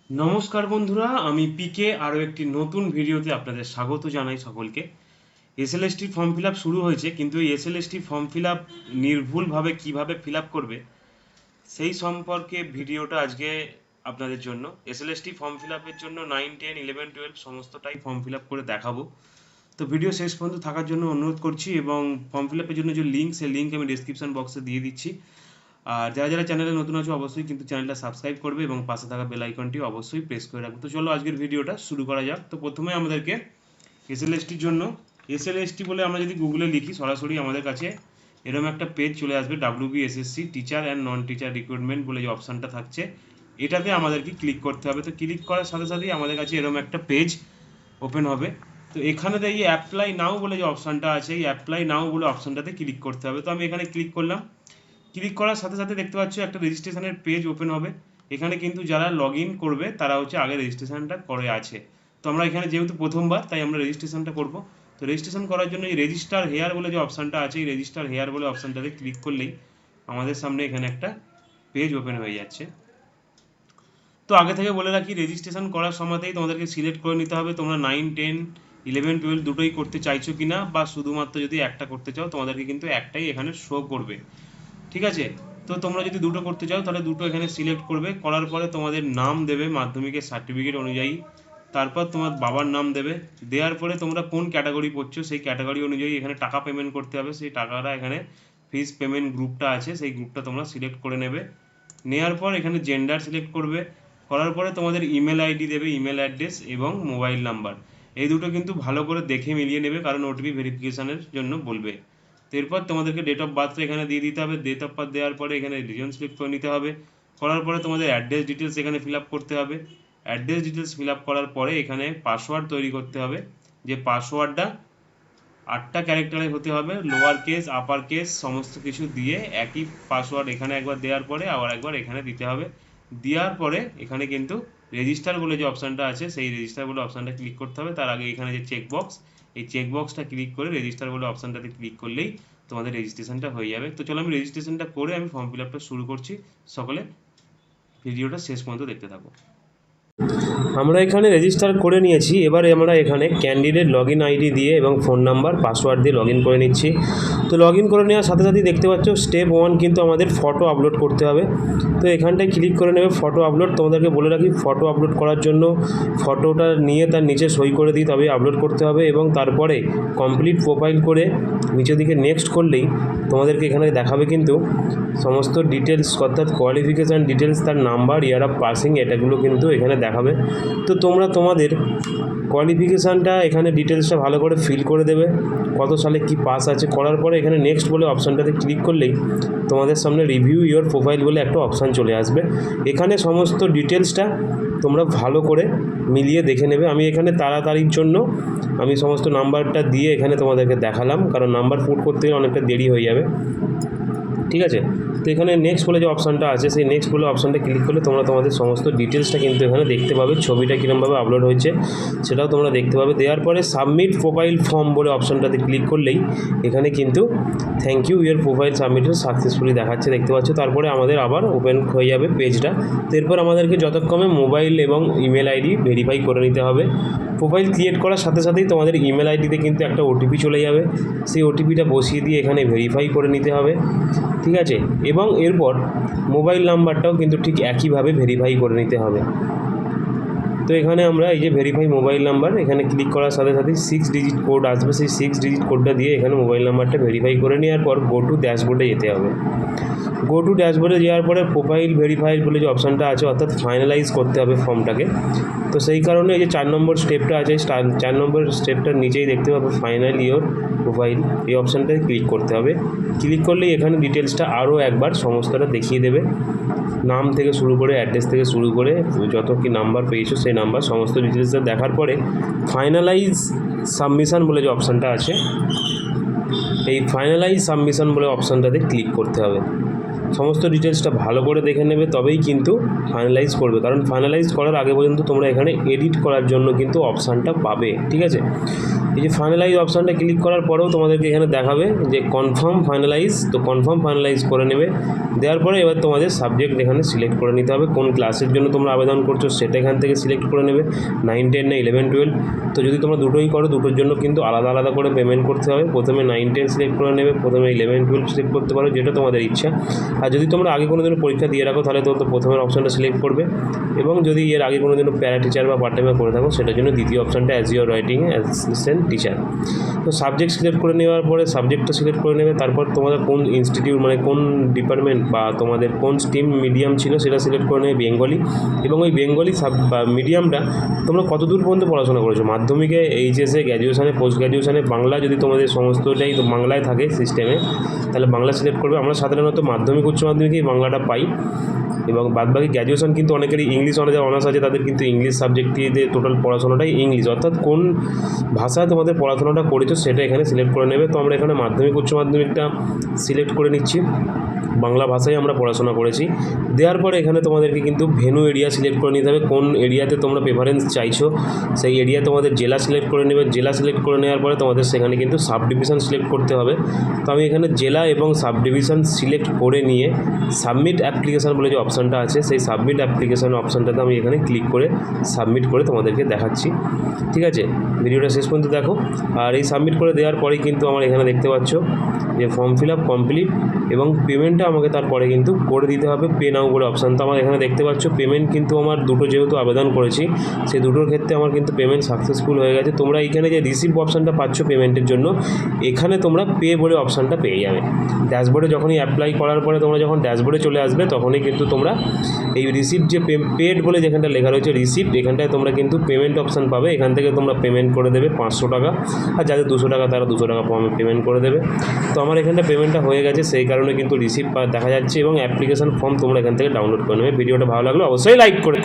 নমস্কার বন্ধুরা, আমি পিকে আরও একটি নতুন ভিডিওতে আপনাদের স্বাগত জানাই সকলকে। এসএলএসটি ফর্ম ফিল আপ শুরু হয়েছে, কিন্তু এই এসএলএসটি ফর্ম ফিল আপ নির্ভুলভাবে কীভাবে ফিল আপ করবে সেই সম্পর্কে ভিডিওটা আজকে আপনাদের জন্য। এসএলএসটি ফর্ম ফিল আপের জন্য 9, 10, 11, 12 সমস্তটাই ফর্ম ফিল আপ করে দেখাবো। তো ভিডিও শেষ পর্যন্ত থাকার জন্য অনুরোধ করছি, এবং ফর্ম ফিল আপের জন্য যে লিঙ্ক, সেই লিঙ্ক আমি ডিসক্রিপশন বক্সে দিয়ে দিচ্ছি। আর যারা যারা চ্যানেলে নতুন আছে অবশ্যই কিন্তু চ্যানেলটা সাবস্ক্রাইব করবে এবং পাশে থাকা বেল আইকনটি অবশ্যই প্রেস করে রাখবে। তো চলো আজকের ভিডিওটা শুরু করা যাক। তো প্রথমে আমাদেরকে এসএলএসটির জন্য এসএলএসটি বলে আমরা যদি গুগলে লিখি, সরাসরি আমাদের কাছে এরকম একটা পেজ চলে আসবে, WBSSC teacher and non teacher recruitment বলে যে অপশানটা থাকছে, এটাতে আমাদেরকে ক্লিক করতে হবে। তো ক্লিক করার সাথে সাথেই আমাদের কাছে এরকম একটা পেজ ওপেন হবে। তো এখানে দেখি অ্যাপ্লাই নাও বলে যে অপশানটা আছে, এই অ্যাপ্লাই নাও বলে অপশানটাতে ক্লিক করতে হবে। তো আমি এখানে ক্লিক করলাম। ক্লিক করার সাথে সাথে দেখতে পাচ্ছ একটা রেজিস্ট্রেশনের পেজ ওপেন হবে। এখানে কিন্তু যারা লগ ইন করবে তারা হচ্ছে আগে রেজিস্ট্রেশনটা করে আছে। তো আমরা এখানে যেহেতু প্রথমবার, তাই আমরা রেজিস্ট্রেশনটা করব। তো রেজিস্ট্রেশন করার জন্য এই রেজিস্টার হেয়ার বলে যে অপশানটা আছে, এই রেজিস্টার হেয়ার বলে অপশানটাতে ক্লিক করলেই আমাদের সামনে এখানে একটা পেজ ওপেন হয়ে যাচ্ছে। তো আগে থেকে বলে রাখি, রেজিস্ট্রেশন করার সময়তেই তোমাদেরকে সিলেক্ট করে নিতে হবে তোমরা 9, 10, 11, 12 দুটোই করতে চাইছো কিনা, বা শুধুমাত্র যদি একটা করতে চাও তোমাদেরকে কিন্তু একটাই এখানে শো করবে। ঠিক আছে? তো তোমরা যদি দুটো করতে চাও তাহলে দুটো এখানে সিলেক্ট করবে। করার পরে তোমাদের নাম দেবে মাধ্যমিকের সার্টিফিকেট অনুযায়ী, তারপর তোমার বাবার নাম দেবে। দেওয়ার পরে তোমরা কোন ক্যাটাগরি পড়ছো সেই ক্যাটাগরি অনুযায়ী এখানে টাকা পেমেন্ট করতে হবে। সেই টাকাটা এখানে ফিস পেমেন্ট গ্রুপটা আছে, সেই গ্রুপটা তোমরা সিলেক্ট করে নেবে। নেওয়ার পর এখানে জেন্ডার সিলেক্ট করবে। করার পরে তোমাদের ইমেল আইডি দেবে, ইমেল অ্যাড্রেস এবং মোবাইল নাম্বার। এই দুটো কিন্তু ভালো করে দেখে মিলিয়ে নেবে, কারণ ওটিপি ভেরিফিকেশনের জন্য বলবে। তো এরপর তোমাদেরকে ডেট অফ বার্থটা এখানে দিয়ে দিতে হবে। ডেট অফ বার্থ দেওয়ার পরে এখানে রিজন সিলেক্ট করে নিতে হবে। করার পরে তোমাদের অ্যাড্রেস ডিটেলস এখানে ফিল আপ করতে হবে। অ্যাড্রেস ডিটেলস ফিল আপ করার পরে এখানে পাসওয়ার্ড তৈরি করতে হবে, যে পাসওয়ার্ডটা 8টা ক্যারেক্টারে হতে হবে, লোয়ার কেস আপার কেস সমস্ত কিছু দিয়ে একই পাসওয়ার্ড এখানে একবার দেওয়ার পরে আবার একবার এখানে দিতে হবে। দেওয়ার পরে এখানে কিন্তু রেজিস্টার বলে যে অপশানটা আছে, সেই রেজিস্টার বলে অপশানটা ক্লিক করতে হবে। তার আগে এখানে যে চেকবক্স, এই চেকবক্সটা ক্লিক করে রেজিস্টার বলে অপশানটাতে ক্লিক করলেই তোমাদের রেজিস্ট্রেশনটা হয়ে যাবে। তো চলো আমি রেজিস্ট্রেশনটা করে আমি ফর্ম ফিল আপটা শুরু করছি। সকলে ভিডিওটা শেষ পর্যন্ত দেখতে থাকো। আমরা এখানে রেজিস্টার করে নিয়েছি। এবারে আমরা এখানে ক্যান্ডিডেট লগইন আইডি দিয়ে এবং ফোন নাম্বার পাসওয়ার্ড দিয়ে লগইন করে নিচ্ছি। তো লগইন করে নেওয়ার সাথে সাথেই দেখতে পাচ্ছ স্টেপ 1 কিন্তু আমাদের ফটো আপলোড করতে হবে। তো এখানটায় ক্লিক করে নেবে ফটো আপলোড। তোমাদেরকে বলে রাখি, ফটো আপলোড করার জন্য ফটোটা নিয়ে তার নিচে সই করে দিই, তবে আপলোড করতে হবে। এবং তারপরে কমপ্লিট প্রোফাইল করে নিচের দিকে নেক্সট করলেই তোমাদেরকে এখানে দেখাবে কিন্তু সমস্ত ডিটেলস, অর্থাৎ কোয়ালিফিকেশান ডিটেলস, তার নাম্বার, ইয়ার অফ পাসিং, এটাগুলো কিন্তু এখানে দেখাবে। তো তোমরা তোমাদের কোয়ালিফিকেশানটা এখানে ডিটেলসটা ভালো করে ফিল করে দেবে, কত সালে কি পাস আছে। করার পরে এখানে নেক্সট বলে অপশানটাতে ক্লিক করলেই তোমাদের সামনে রিভিউ ইওর প্রোফাইল বলে একটা অপশান চলে আসবে। এখানে সমস্ত ডিটেলসটা তোমরা ভালো করে মিলিয়ে দেখে নেবে। আমি এখানে তাড়াতাড়ির জন্য আমি সমস্ত নাম্বারটা দিয়ে এখানে তোমাদেরকে দেখালাম, কারণ নাম্বার পুট করতে গেলে অনেকটা দেরি হয়ে যাবে। ঠিক আছে? তো এখানে নেক্সট বলে যে অপশানটা আছে, সেই নেক্সট বলে অপশানটা ক্লিক করলে তোমরা তোমাদের সমস্ত ডিটেলসটা কিন্তু এখানে দেখতে পাবে। ছবিটা কীরকমভাবে আপলোড হয়েছে সেটাও তোমরা দেখতে পাবে। দেওয়ার পরে সাবমিট প্রোফাইল ফর্ম বলে অপশানটাতে ক্লিক করলেই এখানে কিন্তু thank you your profile submitted successfully দেখাচ্ছে, দেখতে পাচ্ছ। তারপরে আমাদের আবার ওপেন হয়ে যাবে পেজটা। তো এরপর আমাদেরকে যথাক্রমে মোবাইল এবং ইমেল আইডি ভেরিফাই করে নিতে হবে। প্রোফাইল ক্রিয়েট করার সাথে সাথেই তোমাদের ইমেল আইডিতে কিন্তু একটা ওটিপি চলে যাবে, সেই ওটিপিটা বসিয়ে দিয়ে এখানে ভেরিফাই করে নিতে হবে। ঠিক আছে? এবং এরপর মোবাইল নাম্বারটাও কিন্তু ঠিক একইভাবে ভেরিফাই করে নিতে হবে। তো এখানে আমরা এই যে ভেরিফাই মোবাইল নাম্বার, এখানে ক্লিক করার সাথে সাথেই 6 ডিজিট কোড আসবে, সেই 6 ডিজিট কোডটা দিয়ে এখানে মোবাইল নাম্বারটা ভেরিফাই করে নেওয়ার পর গো টু ড্যাশবোর্ডে যেতে হবে। গো টু ড্যাশবোর্ডে যাওয়ার পরে প্রোফাইল ভেরিফাই বলে যে অপশানটা আছে, অর্থাৎ ফাইনালাইজ করতে হবে ফর্মটাকে। তো সেই কারণে এই যে 4 নম্বর স্টেপটা আছে, 4 নম্বর স্টেপটার নিচেই দেখতে পাবে ফাইনাল ইওর প্রোফাইল, এই অপশানটায় ক্লিক করতে হবে। ক্লিক করলেই এখানে ডিটেলসটা আরও একবার সমস্তটা দেখিয়ে দেবে, নাম থেকে শুরু করে অ্যাড্রেস থেকে শুরু করে যত কি নাম্বার পেয়েছো সেই নাম্বার সমস্ত ডিটেলসটা দেখার পরে ফাইনালাইজ সাবমিশন বলে যে অপশানটা আছে, এই ফাইনালাইজ সাবমিশন বলে অপশানটাতে ক্লিক করতে হবে। সমস্ত ডিটেলসটা ভালো করে দেখে নেবে, তবেই কিন্তু ফাইনালাইজ করবে। কারণ ফাইনালাইজ করার আগে পর্যন্ত তোমরা এখানে এডিট করার জন্য কিন্তু অপশানটা পাবে, ঠিক আছে। এই যে ফাইনালাইজ অপশানটা ক্লিক করার পরেও তোমাদেরকে এখানে দেখাবে যে কনফার্ম ফাইনালাইজ, তো কনফার্ম ফাইনালাইজ করে নেবে। দেওয়ার পরে এবার তোমাদের সাবজেক্ট এখানে সিলেক্ট করে নিতে হবে, কোন ক্লাসের জন্য তোমরা আবেদন করছো সেটা এখান থেকে সিলেক্ট করে নেবে, 9, 10 না 11, 12। তো যদি তোমরা দুটোই করো, দুটোর জন্য কিন্তু আলাদা আলাদা করে পেমেন্ট করতে হবে। প্রথমে 9, 10 সিলেক্ট করে নেবে, প্রথমে 11, 12 সিলেক্ট করতে পারো, যেটা তোমাদের ইচ্ছা। আর যদি তোমরা আগে কোনো দিন পরীক্ষা দিয়ে রাখো তাহলে তোমরা প্রথমের অপশানটা সিলেক্ট করবে, এবং যদি এর আগে কোনো দিন প্যারা টিচার বা পার্ট টাইমে করে থাকো সেটার জন্য দ্বিতীয় অপশানটা as your writing assistant teacher. তো সাবজেক্ট সিলেক্ট করে নেওয়ার পরে সাবজেক্টটা সিলেক্ট করে নেবে, তারপর তোমাদের কোন ইনস্টিটিউট মানে কোন ডিপার্টমেন্ট বা তোমাদের কোন স্ট্রিম মিডিয়াম ছিল সেটা সিলেক্ট করে নেবে, বেঙ্গলি। এবং ওই বেঙ্গলি মিডিয়ামটা তোমরা কত দূর পর্যন্ত পড়াশোনা করেছো, মাধ্যমিকে, এইচএসে, গ্র্যাজুয়েশনে, পোস্ট গ্র্যাজুয়েশনে, বাংলা যদি তোমাদের সমস্তটাই তো বাংলায় থাকে সিস্টেমে, তাহলে বাংলা সিলেক্ট করবে। আমরা সাধারণত মাধ্যমিক উচ্চ মাধ্যমিকেই বাংলাটা পাই, এবং বাদবাকি গ্র্যাজুয়েশন কিন্তু অনেকেরই ইংলিশ, অনেকের অনার্স আছে তাদের কিন্তু ইংলিশ সাবজেক্ট দিয়ে টোটাল পড়াশোনাটাই ইংলিশ, অর্থাৎ কোন ভাষায় তোমাদের পড়াশোনাটা করেছো সেটা এখানে সিলেক্ট করে নেবে। তো আমরা এখানে মাধ্যমিক উচ্চ মাধ্যমিকটা সিলেক্ট করে নিচ্ছি, বাংলা ভাষায় আমরা পড়াশোনা করেছি। দেওয়ার পরে এখানে তোমাদেরকে কিন্তু ভেন্যু এরিয়া সিলেক্ট করে নিতে হবে, কোন এরিয়াতে তোমরা প্রেফারেন্স চাইছো সেই এরিয়া তোমাদের জেলা সিলেক্ট করে নেবে। জেলা সিলেক্ট করে নেওয়ার পরে তোমাদের সেখানে কিন্তু সাব ডিভিশন সিলেক্ট করতে হবে। তো আমি এখানে জেলা এবং সাব ডিভিশন সিলেক্ট করে নিয়ে সাবমিট অ্যাপ্লিকেশান বলে যে অপশানটা আছে, সেই সাবমিট অ্যাপ্লিকেশান অপশানটাতে আমি এখানে ক্লিক করে সাবমিট করে তোমাদেরকে দেখাচ্ছি, ঠিক আছে। ভিডিওটা শেষ পর্যন্ত দেখো। আর এই সাবমিট করে দেওয়ার পরেই কিন্তু আমার এখানে দেখতে পাচ্ছ যে ফর্ম ফিল আপ কমপ্লিট, এবং পেমেন্টটা আমাকে তারপরে কিন্তু করে দিতে হবে, পে নাও বলে অপশান। তো আমার এখানে দেখতে পাচ্ছ পেমেন্ট কিন্তু আমার দুটো যেহেতু আবেদন করেছি, সেই দুটোর ক্ষেত্রে আমার কিন্তু পেমেন্ট সাকসেসফুল হয়ে গেছে। তোমরা এইখানে যে রিসিভ অপশানটা পাচ্ছ পেমেন্টের জন্য, এখানে তোমরা পে বলে অপশানটা পেয়ে যাবে। ড্যাশবোর্ডে যখনই অ্যাপ্লাই করার পরে তোমরা যখন ড্যাশবোর্ডে চলে আসবে তখনই কিন্তু তোমরা এই রিসিপ্ট যে পেড বলে যেখানটা লেখা রয়েছে রিসিপ্ট, এখানটায় তোমরা কিন্তু পেমেন্ট অপশান পাবে। এখান থেকে তোমরা পেমেন্ট করে দেবে 500 টাকা, আর যাদের 200 টাকা তারা 200 টাকা পেমেন্ট করে দেবে। তো আমার এখানটা পেমেন্টটা হয়ে গেছে, সেই কারণে কিন্তু রিসিপ্ট দেখা যাচ্ছে, এবং অ্যাপ্লিকেশান ফর্ম তোমরা এখান থেকে ডাউনলোড করে নেবে। ভিডিওটা ভালো লাগলো অবশ্যই লাইক করে